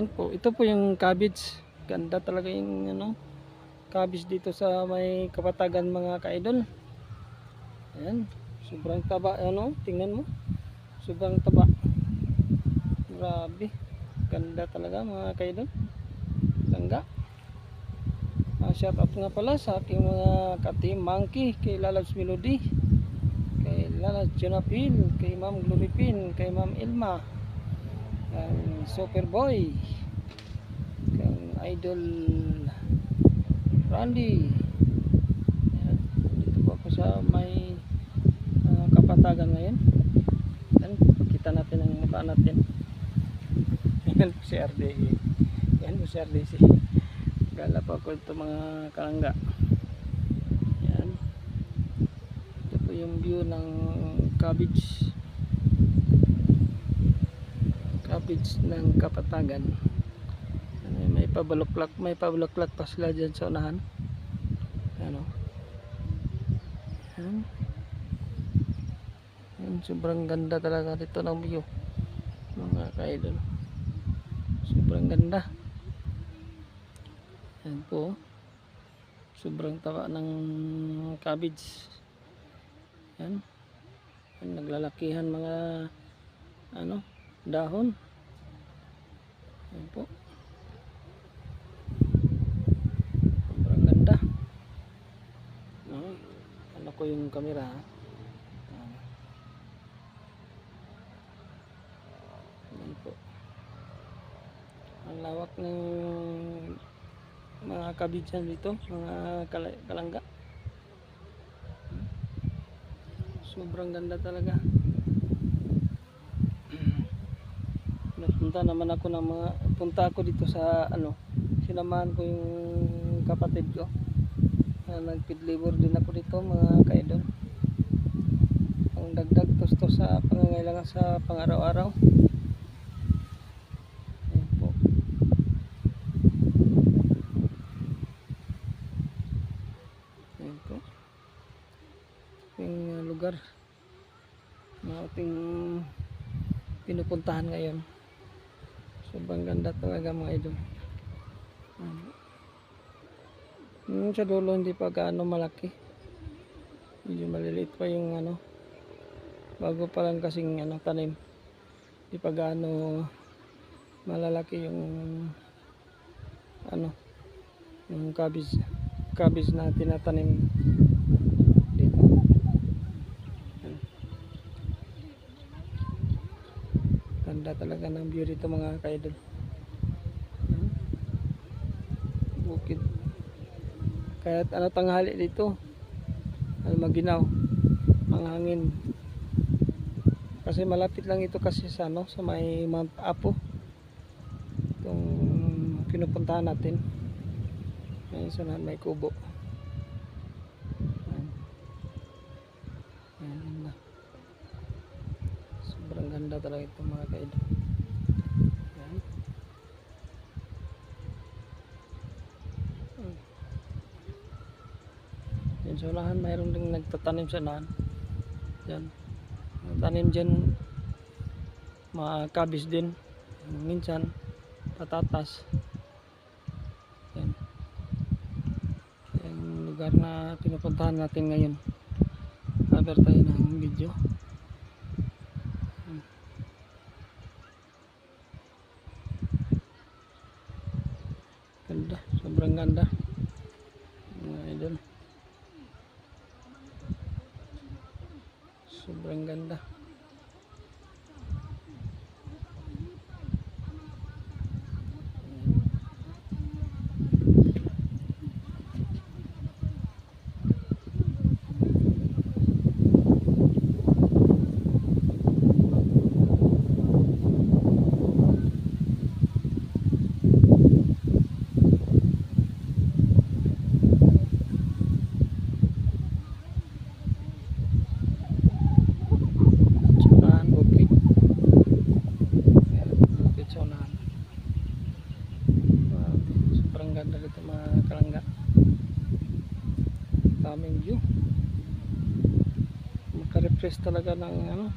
Yan po, ito po yung cabbage. Ganda talaga yung cabbage dito sa may Kapatagan mga ka-idol. Ayan, sobrang taba, tingnan mo. Sobrang taba. Grabe. Ganda talaga mga ka-idol. Langga. Shout out nga pala sa aking mga ka-team Monkey, kay Lalabs Melody, kay Lalas Jonapil, kay Ma'am Gloripin, kay Ma'am Ilma, kay Superboy, kay Idol Randy. Ayan, dito po ako sa may Kapatagan ngayon. Ayan, pakita natin ang mukha natin. Ayan po si RDE. Ayan po si RDC. Gala pa ko ito mga kalangga. Ayan, ito po yung view ng cabbage ng Kapatagan. May pabulaklak pa sila dyan sa unahan. Ayan, ayan, sobrang ganda talaga dito ng view mga ka-idol. Sobrang ganda. Ayan po, sobrang taba ng cabbage. Ayan, naglalakihan mga dahon. Ayan po, sobrang ganda. Ano ko yung camera. Ayan po, ang lawak ng mga kabidyan dito mga kalangga. Sobrang ganda talaga. Napunta naman ako ng punta ako dito sa sinamahan ko yung kapatid ko. Nagpidlibor din ako dito mga ka-idol. Ang dagdag tustos sa pangangailangan sa pang-araw-araw. Ayan po. Ayan po yung lugar na ating pinupuntahan ngayon. Sobrang ganda talaga mga idol. Sa dulo hindi pa gaano malaki, medyo maliliit pa yung bago pa lang kasing tanim, hindi pa gaano malalaki yung yung cabbage na tinatanim dito. Ganda talaga ng view dito mga ka-idol. Bukid, kahit tanghali dito maginaw ang hangin, kasi malapit lang ito kasi sa may Mount Apo itong pinupuntahan natin. Ayan, sa may kubo. Ayan. Sobrang ganda talaga ito mga ka-idol. Ayan. Yan sa unahan mayroon ding nagtatanim sa unahan. Yan, tanim dyan mga cabbage din, minsan patatas. Yan, yung lugar na pinupuntahan natin ngayon. Cover tayo ng video. Ganda, sobrang ganda mga idol. Sobrang ganda. Ganda dito mga kalangga. Daming view. Maka-refresh talaga ng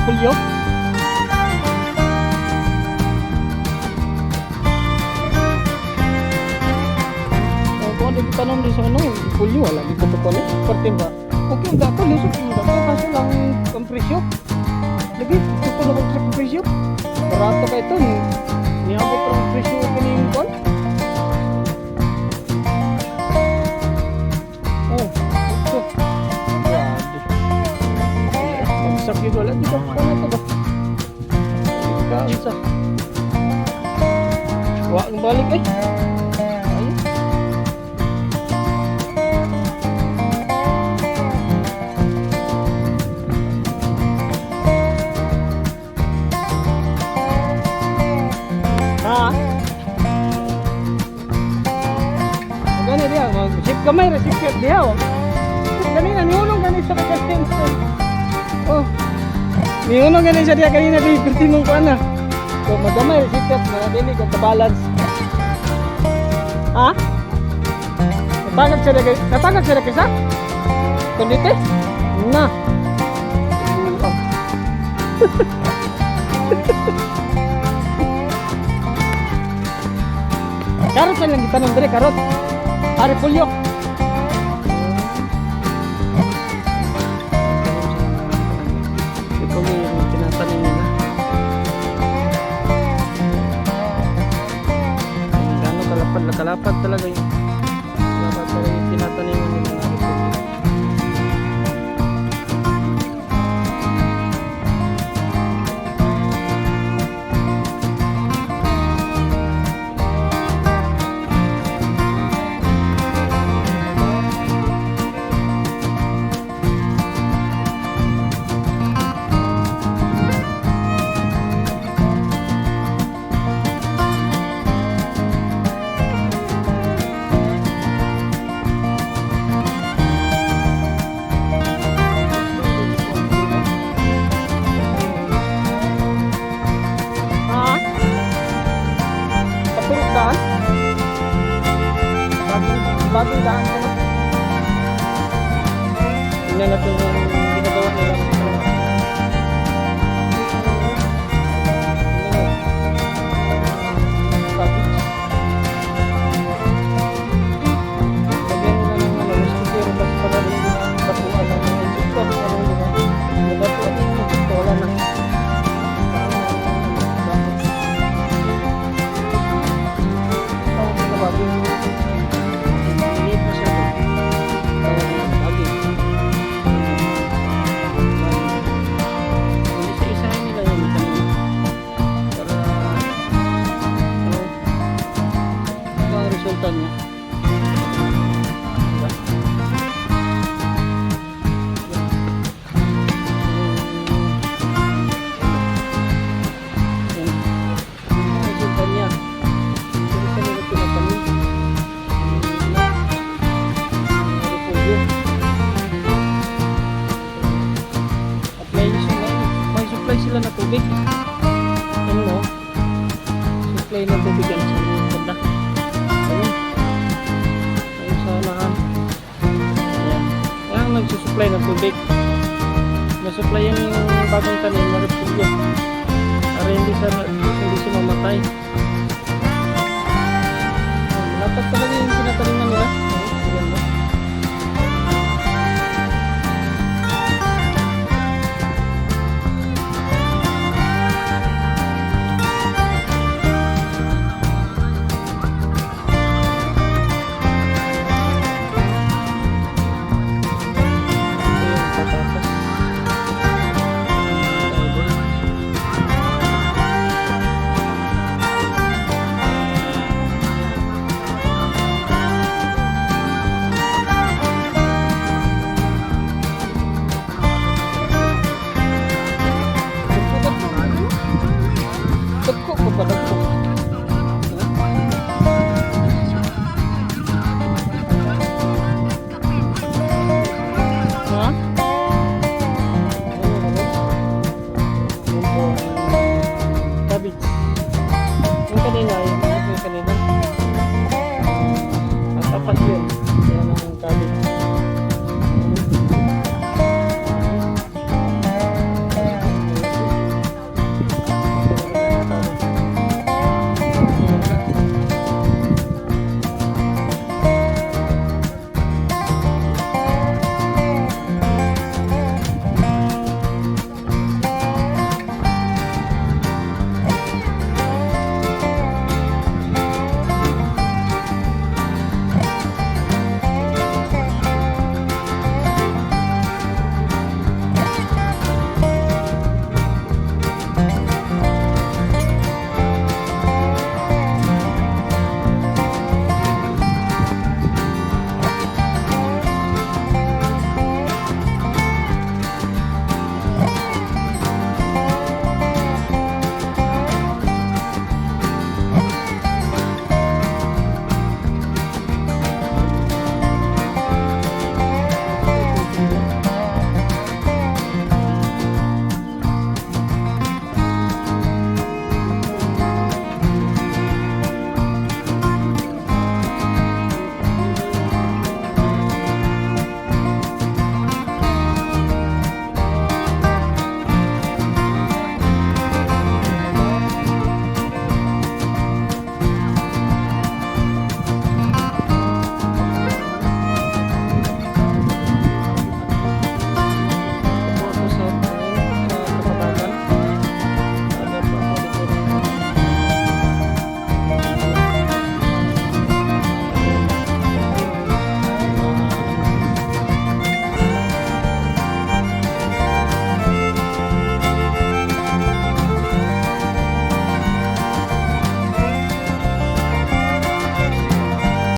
repulyo. Kung ano yung tanong din sa ano, repulyo, wala dito pa pala. Parte ba? Okay, ang dato, lisot yung dato. Kaso lang ang presyo. Lagi, gusto na mag-check ang presyo. Barato ka ito. Niabot ang presyo kaning kon. Oh, ito. Grabe. Bagsak yun wala. Dito, paano ito ba? Kaansa. Wala ang balik eh. Ayun. Gani dia, sip kamay resipit dia. Gani na niulong gani sa kasing. Oh. Niulong gani sa dia kanina di pertimong ko ana. So magamay resipit na dili ka balance. Ha? Natagag siya kisa? Kundite? Na. Karot lang kita nang dire karot. Hari pulyo. Ito yung tinatanim nila. Gano'n kalapad talaga yung tinatanim nila ng hari pulyo. Daan? Bagong daan ko. Tingnan natin yung ginagawa nila. Resulta niya. Resulta niya. May supply sila na tubig. Ano? Supply na tubig yan sa banda. Nagsusupply ng tubig. Nasupply yung bagong tanim na repulyo para hindi siya mamatay. Malapad talaga yung tinataniman nila.